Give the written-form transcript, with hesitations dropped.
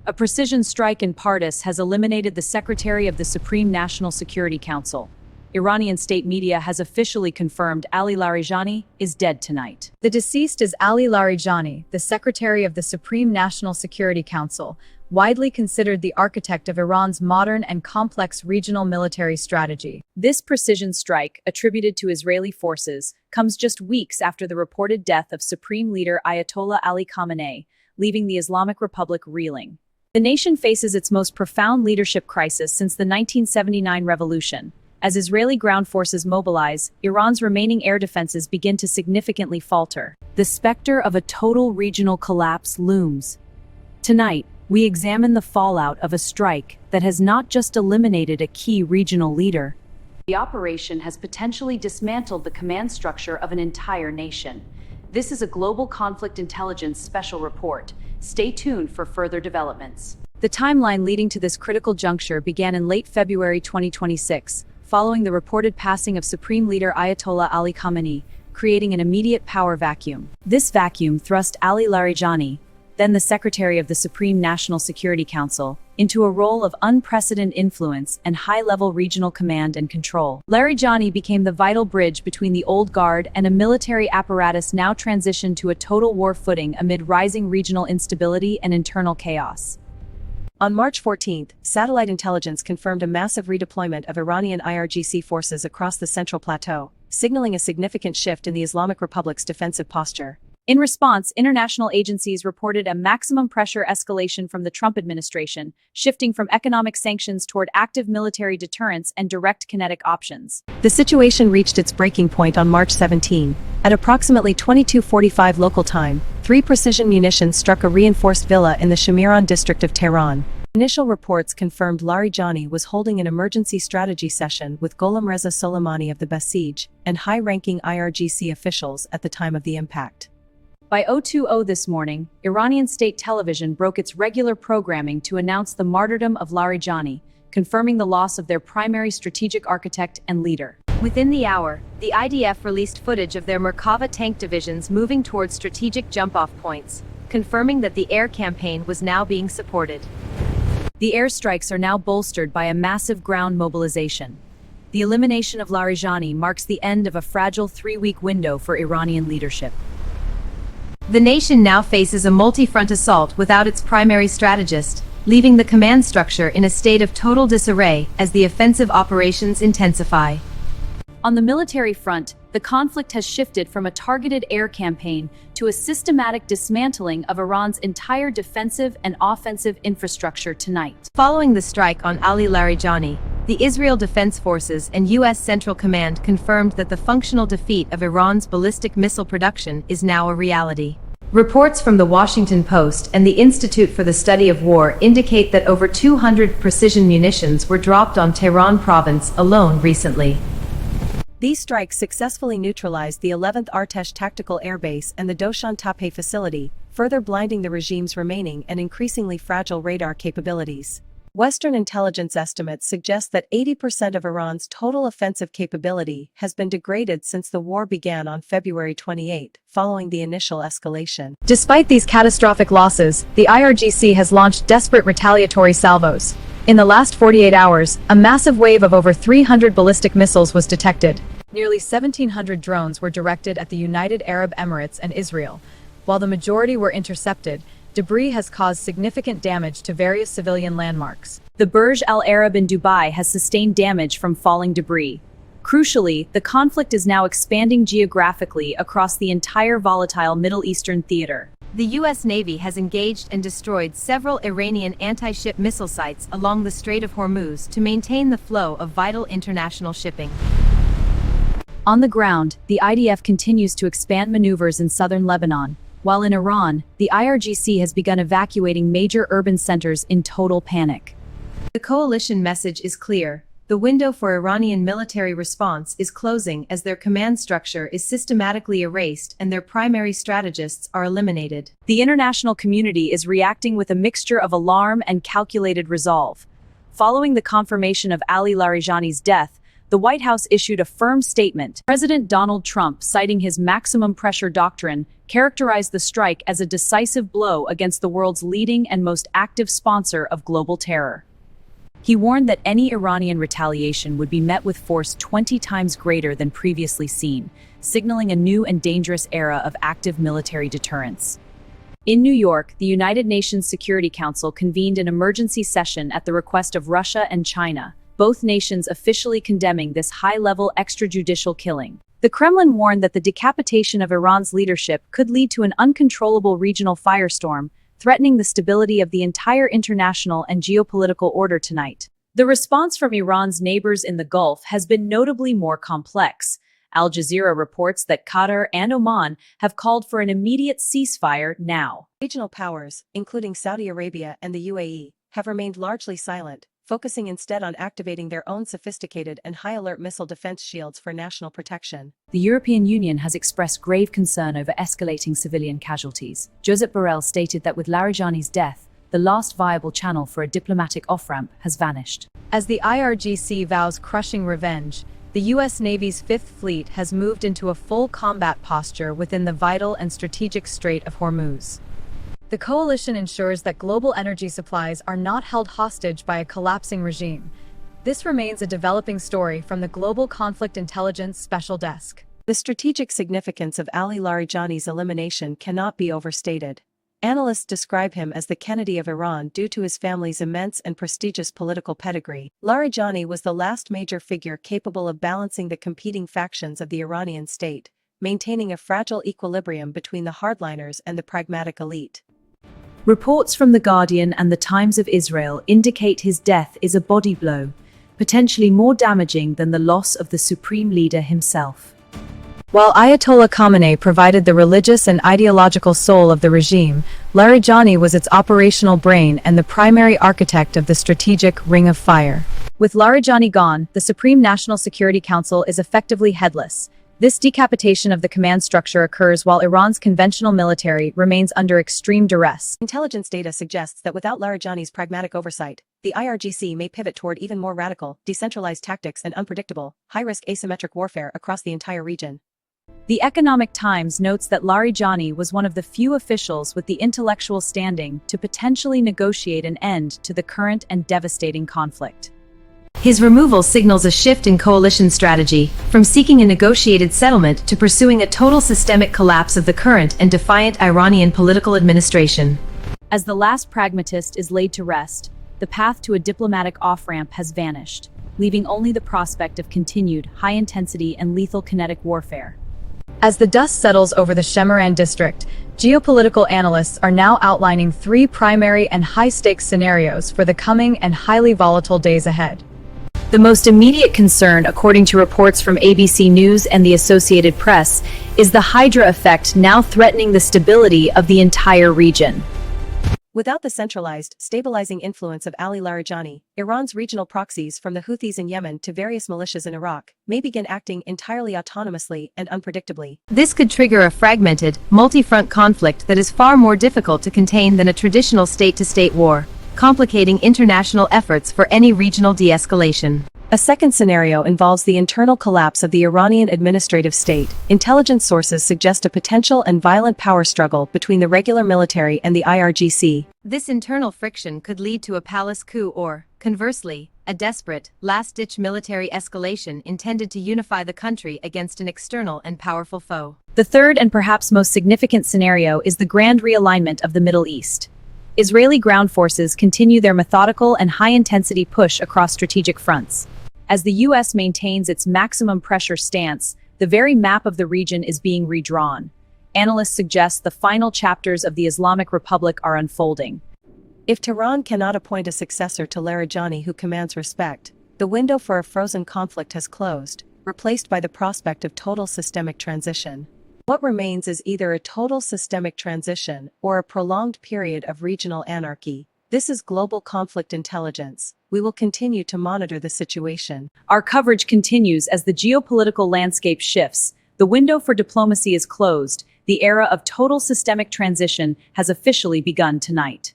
A precision strike in Pardis has eliminated the Secretary of the Supreme National Security Council. Iranian state media has officially confirmed Ali Larijani is dead tonight. The deceased is Ali Larijani, the Secretary of the Supreme National Security Council, widely considered the architect of Iran's modern and complex regional military strategy. This precision strike, attributed to Israeli forces, comes just weeks after the reported death of Supreme Leader Ayatollah Ali Khamenei, leaving the Islamic Republic reeling. The nation faces its most profound leadership crisis since the 1979 revolution. As Israeli ground forces mobilize, Iran's remaining air defenses begin to significantly falter. The specter of a total regional collapse looms. Tonight, we examine the fallout of a strike that has not just eliminated a key regional leader. The operation has potentially dismantled the command structure of an entire nation. This is a Global Conflict Intelligence special report. Stay tuned for further developments. The timeline leading to this critical juncture began in late February 2026, following the reported passing of Supreme Leader Ayatollah Ali Khamenei, creating an immediate power vacuum. This vacuum thrust Ali Larijani, then the Secretary of the Supreme National Security Council, into a role of unprecedented influence and high-level regional command and control. Larijani became the vital bridge between the old guard and a military apparatus now transitioned to a total war footing amid rising regional instability and internal chaos. On March 14, satellite intelligence confirmed a massive redeployment of Iranian IRGC forces across the Central Plateau, signaling a significant shift in the Islamic Republic's defensive posture. In response, international agencies reported a maximum pressure escalation from the Trump administration, shifting from economic sanctions toward active military deterrence and direct kinetic options. The situation reached its breaking point on March 17. At approximately 22:45 local time, 3 precision munitions struck a reinforced villa in the Shemiran district of Tehran. Initial reports confirmed Larijani was holding an emergency strategy session with Gholam Reza Soleimani of the Basij and high-ranking IRGC officials at the time of the impact. By 02:00 this morning, Iranian state television broke its regular programming to announce the martyrdom of Larijani, confirming the loss of their primary strategic architect and leader. Within the hour, the IDF released footage of their Merkava tank divisions moving towards strategic jump-off points, confirming that the air campaign was now being supported. The airstrikes are now bolstered by a massive ground mobilization. The elimination of Larijani marks the end of a fragile 3-week window for Iranian leadership. The nation now faces a multi-front assault without its primary strategist, leaving the command structure in a state of total disarray as the offensive operations intensify. On the military front, the conflict has shifted from a targeted air campaign to a systematic dismantling of Iran's entire defensive and offensive infrastructure tonight. Following the strike on Ali Larijani, the Israel Defense Forces and U.S. Central Command confirmed that the functional defeat of Iran's ballistic missile production is now a reality. Reports from the Washington Post and the Institute for the Study of War indicate that over 200 precision munitions were dropped on Tehran province alone recently. These strikes successfully neutralized the 11th Artesh Tactical Air Base and the Doshan Tape facility, further blinding the regime's remaining and increasingly fragile radar capabilities. Western intelligence estimates suggest that 80% of Iran's total offensive capability has been degraded since the war began on February 28, following the initial escalation. Despite these catastrophic losses, the IRGC has launched desperate retaliatory salvos. In the last 48 hours, a massive wave of over 300 ballistic missiles was detected. Nearly 1,700 drones were directed at the United Arab Emirates and Israel. While the majority were intercepted, debris has caused significant damage to various civilian landmarks. The Burj Al Arab in Dubai has sustained damage from falling debris. Crucially, the conflict is now expanding geographically across the entire volatile Middle Eastern theater. The U.S. Navy has engaged and destroyed several Iranian anti-ship missile sites along the Strait of Hormuz to maintain the flow of vital international shipping. On the ground, the IDF continues to expand maneuvers in southern Lebanon, while in Iran, the IRGC has begun evacuating major urban centers in total panic. The coalition message is clear. The window for Iranian military response is closing as their command structure is systematically erased and their primary strategists are eliminated. The international community is reacting with a mixture of alarm and calculated resolve. Following the confirmation of Ali Larijani's death, the White House issued a firm statement. President Donald Trump, citing his maximum pressure doctrine, characterized the strike as a decisive blow against the world's leading and most active sponsor of global terror. He warned that any Iranian retaliation would be met with force 20 times greater than previously seen, signaling a new and dangerous era of active military deterrence. In New York, the United Nations Security Council convened an emergency session at the request of Russia and China, both nations officially condemning this high-level extrajudicial killing. The Kremlin warned that the decapitation of Iran's leadership could lead to an uncontrollable regional firestorm, threatening the stability of the entire international and geopolitical order tonight. The response from Iran's neighbors in the Gulf has been notably more complex. Al Jazeera reports that Qatar and Oman have called for an immediate ceasefire now. Regional powers, including Saudi Arabia and the UAE, have remained largely silent, focusing instead on activating their own sophisticated and high-alert missile defense shields for national protection. The European Union has expressed grave concern over escalating civilian casualties. Josep Borrell stated that with Larijani's death, the last viable channel for a diplomatic off-ramp has vanished. As the IRGC vows crushing revenge, the U.S. Navy's Fifth Fleet has moved into a full combat posture within the vital and strategic Strait of Hormuz. The coalition ensures that global energy supplies are not held hostage by a collapsing regime. This remains a developing story from the Global Conflict Intelligence Special Desk. The strategic significance of Ali Larijani's elimination cannot be overstated. Analysts describe him as the Kennedy of Iran due to his family's immense and prestigious political pedigree. Larijani was the last major figure capable of balancing the competing factions of the Iranian state, maintaining a fragile equilibrium between the hardliners and the pragmatic elite. Reports from The Guardian and The Times of Israel indicate his death is a body blow, potentially more damaging than the loss of the supreme leader himself. While Ayatollah Khamenei provided the religious and ideological soul of the regime, Larijani was its operational brain and the primary architect of the strategic Ring of Fire. With Larijani gone, the Supreme National Security Council is effectively headless. This decapitation of the command structure occurs while Iran's conventional military remains under extreme duress. Intelligence data suggests that without Larijani's pragmatic oversight, the IRGC may pivot toward even more radical, decentralized tactics and unpredictable, high-risk asymmetric warfare across the entire region. The Economic Times notes that Larijani was one of the few officials with the intellectual standing to potentially negotiate an end to the current and devastating conflict. His removal signals a shift in coalition strategy, from seeking a negotiated settlement to pursuing a total systemic collapse of the current and defiant Iranian political administration. As the last pragmatist is laid to rest, the path to a diplomatic off-ramp has vanished, leaving only the prospect of continued, high-intensity and lethal kinetic warfare. As the dust settles over the Shemiran district, geopolitical analysts are now outlining three primary and high-stakes scenarios for the coming and highly volatile days ahead. The most immediate concern, according to reports from ABC News and the Associated Press, is the Hydra effect now threatening the stability of the entire region. Without the centralized, stabilizing influence of Ali Larijani, Iran's regional proxies from the Houthis in Yemen to various militias in Iraq may begin acting entirely autonomously and unpredictably. This could trigger a fragmented, multi-front conflict that is far more difficult to contain than a traditional state-to-state war, complicating international efforts for any regional de-escalation. A second scenario involves the internal collapse of the Iranian administrative state. Intelligence sources suggest a potential and violent power struggle between the regular military and the IRGC. This internal friction could lead to a palace coup or, conversely, a desperate, last-ditch military escalation intended to unify the country against an external and powerful foe. The third and perhaps most significant scenario is the grand realignment of the Middle East. Israeli ground forces continue their methodical and high-intensity push across strategic fronts. As the U.S. maintains its maximum pressure stance, the very map of the region is being redrawn. Analysts suggest the final chapters of the Islamic Republic are unfolding. If Tehran cannot appoint a successor to Larijani who commands respect, the window for a frozen conflict has closed, replaced by the prospect of total systemic transition. What remains is either a total systemic transition or a prolonged period of regional anarchy. This is global conflict intelligence. We will continue to monitor the situation. Our coverage continues as the geopolitical landscape shifts. The window for diplomacy is closed. The era of total systemic transition has officially begun tonight.